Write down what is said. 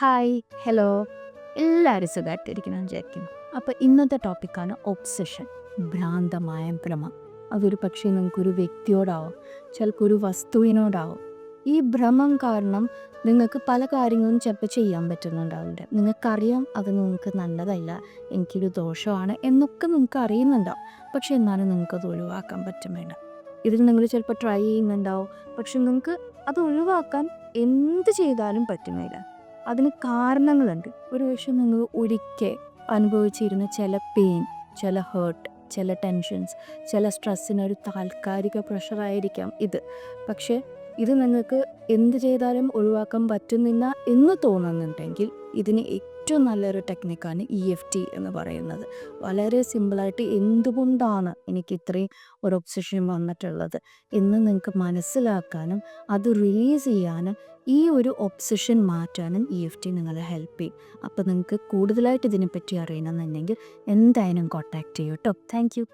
Hi, hello. എല്ലാവരും സുഖമായിട്ടിരിക്കണം വിചാരിക്കുന്നു. അപ്പോൾ ഇന്നത്തെ ടോപ്പിക്കാണ് ഒബ്സഷൻ, ഭ്രാന്തമായ ഭ്രമം. അതൊരു പക്ഷേ നിങ്ങൾക്കൊരു വ്യക്തിയോടാവും, ചിലർക്കൊരു വസ്തുവിനോടാവും. ഈ ഭ്രമം കാരണം നിങ്ങൾക്ക് പല കാര്യങ്ങളും ചിലപ്പോൾ ചെയ്യാൻ പറ്റുന്നുണ്ടാവില്ല. നിങ്ങൾക്കറിയാം അത് നിങ്ങൾക്ക് നല്ലതല്ല, എനിക്കൊരു ദോഷമാണ് എന്നൊക്കെ നിങ്ങൾക്ക് അറിയുന്നുണ്ടാവും. പക്ഷെ എന്നാലും നിങ്ങൾക്കത് ഒഴിവാക്കാൻ പറ്റുന്നില്ല. ഇതിൽ നിങ്ങൾ ചിലപ്പോൾ ട്രൈ ചെയ്യുന്നുണ്ടാവും, പക്ഷെ നിങ്ങൾക്ക് അത് ഒഴിവാക്കാൻ എന്ത് ചെയ്താലും പറ്റുന്നില്ല. അതിന് കാരണങ്ങളുണ്ട്. ഒരു പക്ഷേ നിങ്ങൾ ഒരിക്കൽ അനുഭവിച്ചിരുന്ന ചില പെയിൻ, ചില ഹേർട്ട്, ചില ടെൻഷൻസ്, ചില സ്ട്രെസ്സിനൊരു താൽക്കാലിക പ്രഷറായിരിക്കാം ഇത്. പക്ഷേ ഇത് നിങ്ങൾക്ക് എന്ത് ചെയ്താലും ഒഴിവാക്കാൻ പറ്റുന്നില്ല എന്ന് തോന്നുന്നുണ്ടെങ്കിൽ ഇതിന് ഏറ്റവും നല്ലൊരു ടെക്നിക്കാണ് EFT എന്ന് പറയുന്നത്. വളരെ സിമ്പിളായിട്ട് എന്തുകൊണ്ടാണ് എനിക്ക് ഇത്രയും ഒരു ഒബ്സഷൻ വന്നിട്ടുള്ളത് എന്ന് നിങ്ങൾക്ക് മനസ്സിലാക്കാനും അത് റിലീസ് ചെയ്യാനും ഈ ഒരു ഒബ്സഷൻ മാറ്റാനും EFT നിങ്ങളെ ഹെൽപ്പ് ചെയ്യും. അപ്പോൾ നിങ്ങൾക്ക് കൂടുതലായിട്ട് ഇതിനെപ്പറ്റി അറിയണമെന്നുണ്ടെങ്കിൽ എന്തായാലും കോൺടാക്റ്റ് ചെയ്യൂ കേട്ടോ. Thank you.